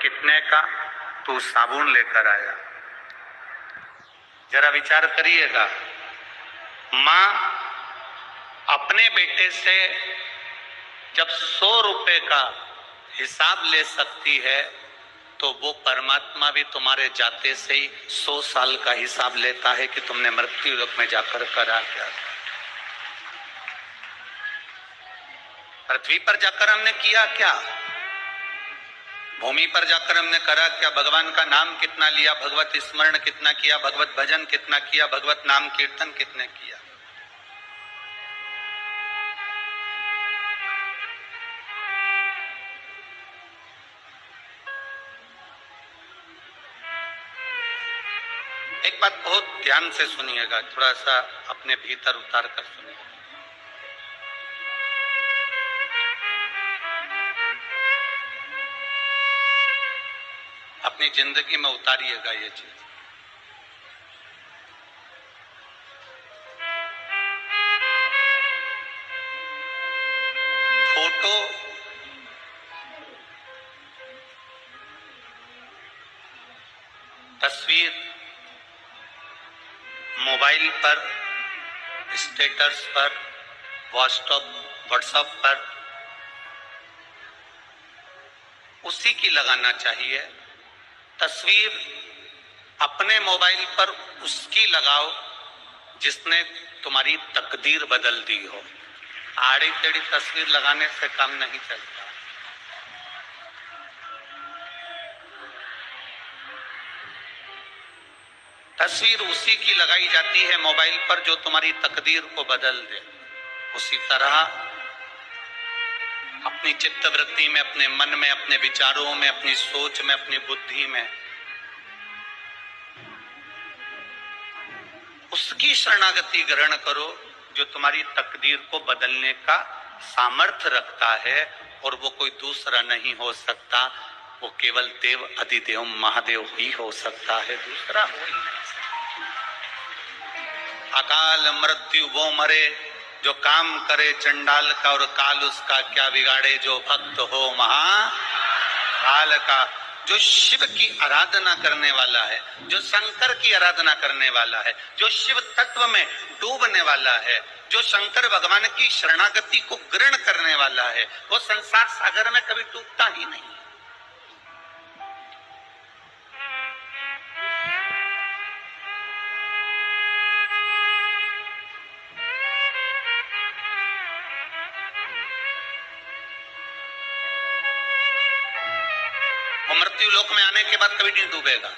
कितने का? तू साबुन लेकर आया। जरा विचार करिएगा, मां अपने बेटे से जब 100 रुपए का हिसाब ले सकती है तो वो परमात्मा भी तुम्हारे जाते से ही 100 साल का हिसाब लेता है कि तुमने मृत्यु लोक में जाकर करा क्या। पृथ्वी पर जाकर हमने किया क्या? भूमि पर जाकर हमने करा क्या? भगवान का नाम कितना लिया, भगवत स्मरण कितना किया, भगवत भजन कितना किया, भगवत नाम कीर्तन कितने किया। एक बात बहुत ध्यान से सुनिएगा, थोड़ा सा अपने भीतर उतार कर सुनिएगा। अपनी जिंदगी में उतारिएगा ये चीज। फोटो तस्वीर मोबाइल पर, स्टेटस पर, व्हाट्सएप पर उसी की लगाना चाहिए। तस्वीर अपने मोबाइल पर उसकी लगाओ जिसने तुम्हारी तकदीर बदल दी हो। आड़ी टेढ़ी तस्वीर लगाने से काम नहीं चलता। तस्वीर उसी की लगाई जाती है मोबाइल पर जो तुम्हारी तकदीर को बदल दे। उसी तरह अपनी चित्तवृत्ति में, अपने मन में, अपने विचारों में, अपनी सोच में, अपनी बुद्धि में उसकी शरणागति ग्रहण करो जो तुम्हारी तकदीर को बदलने का सामर्थ्य रखता है, और वो कोई दूसरा नहीं हो सकता, वो केवल देव अधिदेव महादेव ही हो सकता है, दूसरा हो ही नहीं सकता। अकाल मृत्यु वो मरे जो काम करे चंडाल का, और काल उसका क्या बिगाड़े जो भक्त हो महाकाल का। जो शिव की आराधना करने वाला है, जो शंकर की आराधना करने वाला है, जो शिव तत्व में डूबने वाला है, जो शंकर भगवान की शरणागति को ग्रहण करने वाला है, वो संसार सागर में कभी डूबता ही नहीं। मृत्यु लोक में आने के बाद कभी नहीं डूबेगा।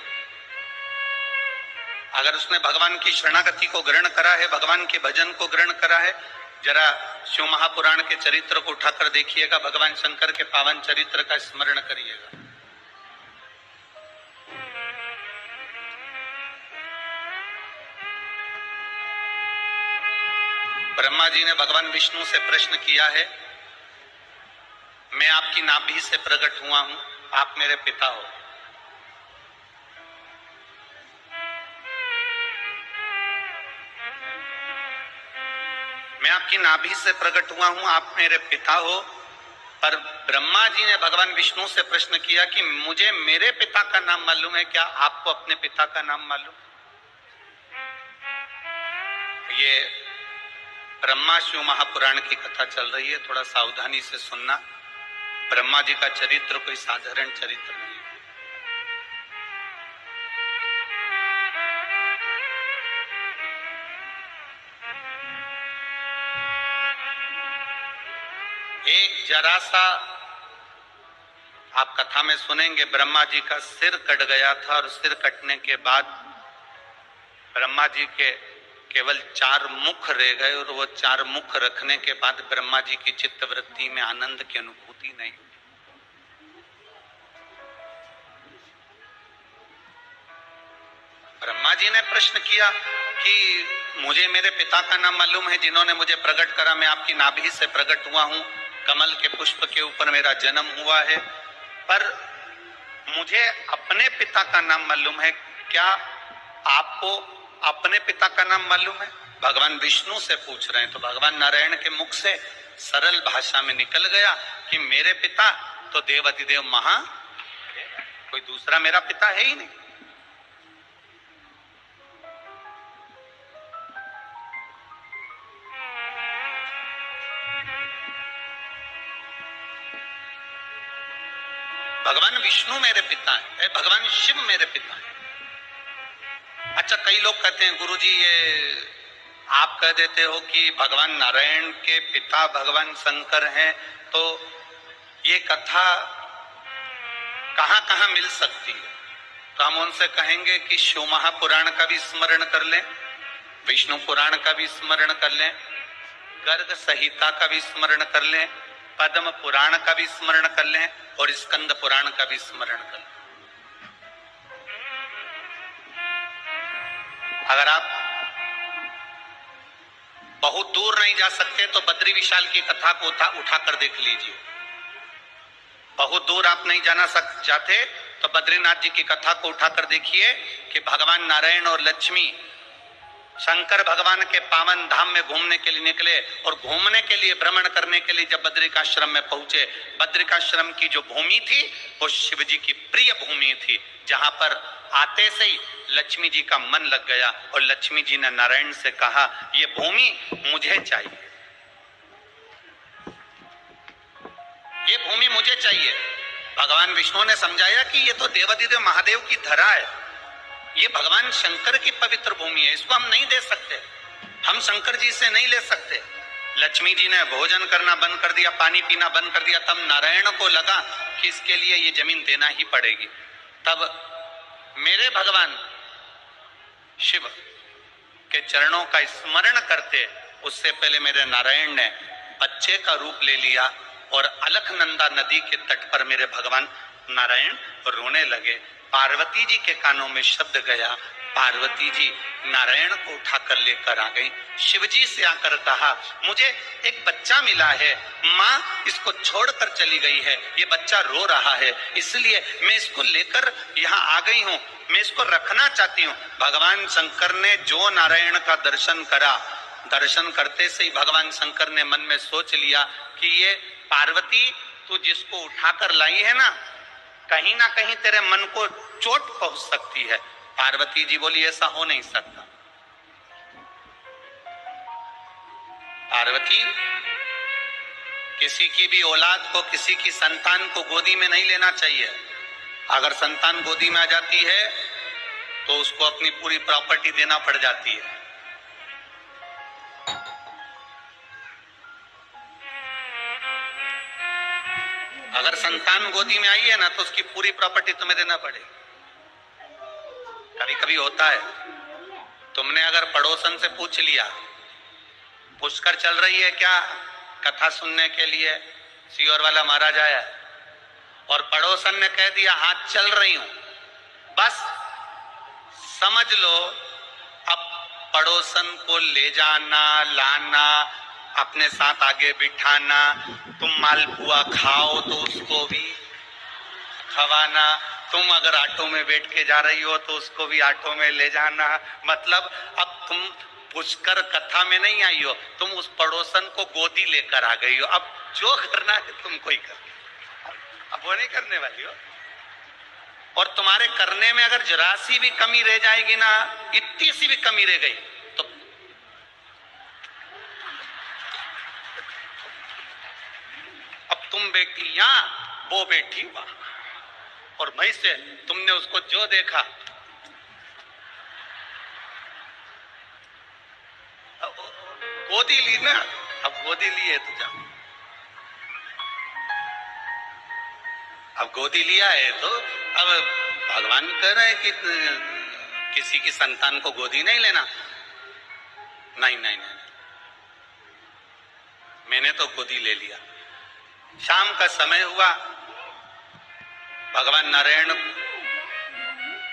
अगर उसने भगवान की शरणागति को ग्रहण करा है, भगवान के भजन को ग्रहण करा है, जरा शिव महापुराण के चरित्र को उठाकर देखिएगा, भगवान शंकर के पावन चरित्र का स्मरण करिएगा। ब्रह्मा जी ने भगवान विष्णु से प्रश्न किया है, मैं आपकी नाभि से प्रकट हुआ हूं, आप मेरे पिता हो। मैं आपकी नाभि से प्रकट हुआ हूं, आप मेरे पिता हो। पर ब्रह्मा जी ने भगवान विष्णु से प्रश्न किया कि मुझे मेरे पिता का नाम मालूम है, क्या आपको अपने पिता का नाम मालूम? ये ब्रह्मा शिव महापुराण की कथा चल रही है, थोड़ा सावधानी से सुनना। ब्रह्मा जी का चरित्र कोई साधारण चरित्र नहीं। एक जरा सा आप कथा में सुनेंगे, ब्रह्मा जी का सिर कट गया था, और सिर कटने के बाद ब्रह्मा जी के केवल 4 मुख रह गए, और वो 4 मुख रखने के बाद ब्रह्मा जी की चित्तवृत्ति में आनंद की अनुभूति नहीं। ब्रह्मा जी ने प्रश्न किया कि मुझे मेरे पिता का नाम मालूम है जिन्होंने मुझे प्रकट करा, मैं आपकी नाभि से प्रकट हुआ हूं, कमल के पुष्प के ऊपर मेरा जन्म हुआ है, पर मुझे अपने पिता का नाम मालूम है, क्या आपको अपने पिता का नाम मालूम है? भगवान विष्णु से पूछ रहे हैं। तो भगवान नारायण के मुख से सरल भाषा में निकल गया कि मेरे पिता तो देव अधिदेव कोई दूसरा मेरा पिता है ही नहीं। भगवान विष्णु मेरे पिता है, भगवान शिव मेरे पिता है। अच्छा, कई लोग कहते हैं गुरुजी ये आप कह देते हो कि भगवान नारायण के पिता भगवान शंकर हैं, तो ये कथा कहां कहां मिल सकती है? तो हम उनसे कहेंगे कि शिव महापुराण का भी स्मरण कर लें, विष्णु पुराण का भी स्मरण कर लें, गर्ग संहिता का भी स्मरण कर लें, पद्म पुराण का भी स्मरण कर लें और स्कंद पुराण का भी स्मरण कर लें। अगर आप बहुत दूर नहीं जा सकते तो बद्री विशाल की कथा को उठाकर देख लीजिए। बहुत दूर आप नहीं जाते तो बद्रीनाथ जी की कथा को उठाकर देखिए कि भगवान नारायण और लक्ष्मी शंकर भगवान के पावन धाम में घूमने के लिए निकले और घूमने के लिए भ्रमण करने के लिए जब बद्रिकाश्रम में पहुंचे, बद्रिकाश्रम की जो भूमि थी वो शिव जी की प्रिय भूमि थी, जहां पर आते से ही लक्ष्मी जी का मन लग गया और लक्ष्मी जी ने नारायण से कहा ये भूमि मुझे चाहिए, ये भूमि मुझे चाहिए। भगवान विष्णु ने समझाया कि ये तो देवाधिदेव महादेव की धरा है, ये भगवान शंकर की पवित्र भूमि है, इसको हम नहीं दे सकते, हम शंकर जी से नहीं ले सकते। लक्ष्मी जी ने भोजन करना बंद कर दिया, पानी पीना बंद कर दिया। तब नारायण को लगा कि इसके लिए ये जमीन देना ही पड़ेगी। तब मेरे भगवान शिव के चरणों का स्मरण करते उससे पहले मेरे नारायण ने बच्चे का रूप ले लिया और अलकनंदा नदी के तट पर मेरे भगवान नारायण रोने लगे। पार्वती जी के कानों में शब्द गया, पार्वती जी नारायण को उठाकर लेकर आ गई। शिव जी से आकर कहा मुझे एक बच्चा मिला है, माँ इसको छोड़कर चली गई है, ये बच्चा रो रहा है, इसलिए मैं इसको लेकर यहाँ आ गई हूँ, मैं इसको रखना चाहती हूँ। भगवान शंकर ने जो नारायण का दर्शन करा, दर्शन करते से ही भगवान शंकर ने मन में सोच लिया कि ये पार्वती तू जिसको उठाकर लाई है ना कहीं तेरे मन को चोट पहुंच सकती है। पार्वती जी बोली ऐसा हो नहीं सकता। पार्वती, किसी की भी औलाद को, किसी की संतान को गोदी में नहीं लेना चाहिए। अगर संतान गोदी में आ जाती है तो उसको अपनी पूरी प्रॉपर्टी देना पड़ जाती है। अगर संतान गोदी में आई है ना तो उसकी पूरी प्रॉपर्टी तुम्हें देना पड़ेगी। कभी कभी होता है, तुमने अगर पड़ोसन से पूछ लिया पुष्कर चल रही है क्या कथा सुनने के लिए, सीहोर वाला महाराज आया, और पड़ोसन ने कह दिया हाँ चल रही हूं, बस समझ लो अब पड़ोसन को ले जाना, लाना, अपने साथ आगे बिठाना, तुम मालपुआ खाओ तो उसको भी खवाना, तुम अगर ऑटो में बैठ के जा रही हो तो उसको भी ऑटो में ले जाना। मतलब अब तुम पुष्कर कथा में नहीं आई हो, तुम उस पड़ोसन को गोदी लेकर आ गई हो। अब जो करना है तुमको ही कर, अब वो नहीं करने वाली हो। और तुम्हारे करने में अगर जरा सी भी कमी रह जाएगी ना, इतनी सी भी कमी रह गई तो अब तुम बेटी यहां, वो बेटी वहां, और भाई से तुमने उसको जो देखा गोदी ली ना, अब गोदी ली है तो जाओ, अब गोदी लिया है तो अब भगवान कह रहे हैं कि किसी की संतान को गोदी नहीं लेना। नहीं नहीं नहीं, मैंने तो गोदी ले लिया। शाम का समय हुआ, भगवान नारायण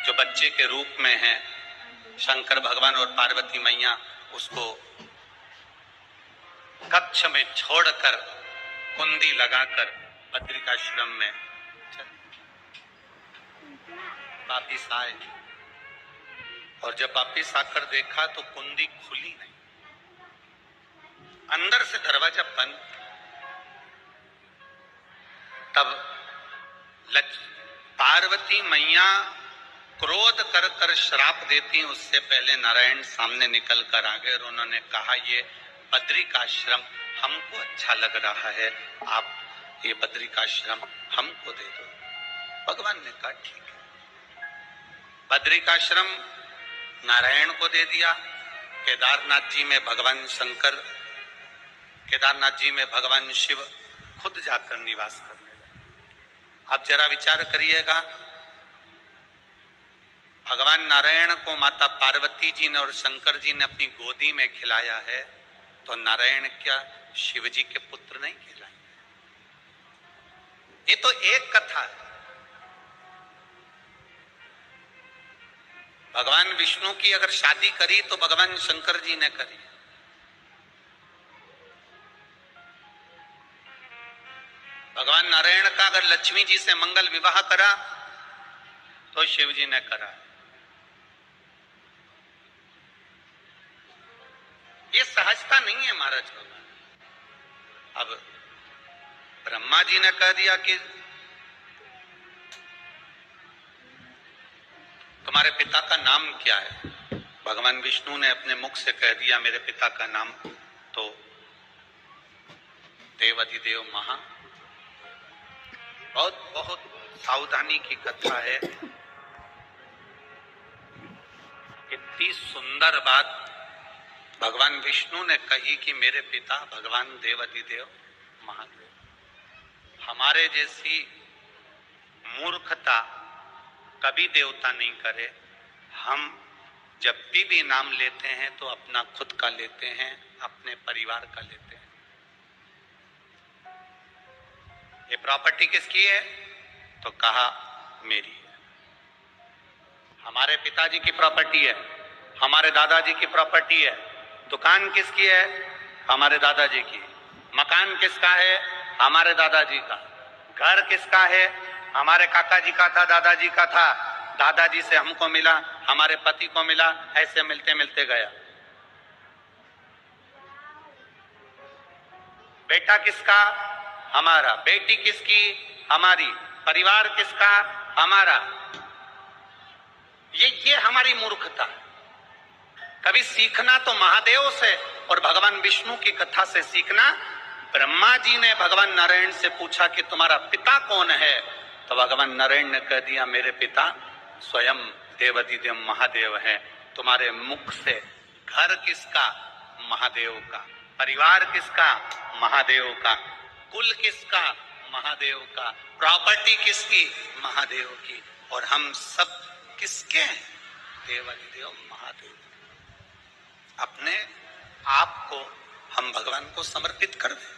जो बच्चे के रूप में हैं, शंकर भगवान और पार्वती मैया उसको कक्ष में छोड़कर कुंडी लगाकर बद्रिकाश्रम में वापिस आए, और जब वापिस आकर देखा तो कुंडी खुली नहीं, अंदर से दरवाजा बंद। तब पार्वती मैया क्रोध कर कर श्राप देती, उससे पहले नारायण सामने निकल कर आ गए और उन्होंने कहा, ये बद्री का आश्रम हमको अच्छा लग रहा है, आप ये बद्री का आश्रम हमको दे दो। भगवान ने कहा ठीक है। बद्री का आश्रम नारायण को दे दिया। केदारनाथ जी में भगवान शंकर, केदारनाथ जी में भगवान शिव खुद जाकर निवास करने लगे। अब जरा विचार करिएगा, भगवान नारायण को माता पार्वती जी ने और शंकर जी ने अपनी गोदी में खिलाया है, तो नारायण क्या शिव जी के पुत्र नहीं कहलाएंगे? ये तो एक कथा है। भगवान विष्णु की अगर शादी करी तो भगवान शंकर जी ने करी। भगवान नारायण का अगर लक्ष्मी जी से मंगल विवाह करा तो शिव जी ने करा। ये सहजता नहीं है महाराज। अब ब्रह्मा जी ने कह दिया कि तुम्हारे पिता का नाम क्या है? भगवान विष्णु ने अपने मुख से कह दिया मेरे पिता का नाम तो देवाधिदेव महा। बहुत बहुत सावधानी की कथा है। इतनी सुंदर बात भगवान विष्णु ने कही कि मेरे पिता भगवान देवाधिदेव महादेव। हमारे जैसी मूर्खता कभी देवता नहीं करे। हम जब भी नाम लेते हैं तो अपना खुद का लेते हैं, अपने परिवार का लेते हैं। ये प्रॉपर्टी किसकी है? तो कहा मेरी है। हमारे पिताजी की प्रॉपर्टी है, हमारे दादाजी की प्रॉपर्टी है। दुकान किसकी है? हमारे दादाजी की। मकान किसका है? हमारे दादाजी का। घर किसका है? हमारे काका जी का था, दादाजी का था। दादाजी से हमको मिला, हमारे पति को मिला, ऐसे मिलते मिलते गया। बेटा किसका? हमारा। बेटी किसकी? हमारी। परिवार किसका? हमारा। ये हमारी मूर्खता है। कभी सीखना तो महादेव से और भगवान विष्णु की कथा से सीखना। ब्रह्मा जी ने भगवान नारायण से पूछा कि तुम्हारा पिता कौन है? तो भगवान नारायण ने कह दिया मेरे पिता स्वयं देवाधिदेव महादेव है। तुम्हारे मुख से घर किसका? महादेव का। परिवार किसका? महादेव का। कुल किसका? महादेव का। प्रॉपर्टी किसकी? महादेव की। और हम सब किसके हैं? देवाधिदेव महादेव। अपने आप को हम भगवान को समर्पित कर दें।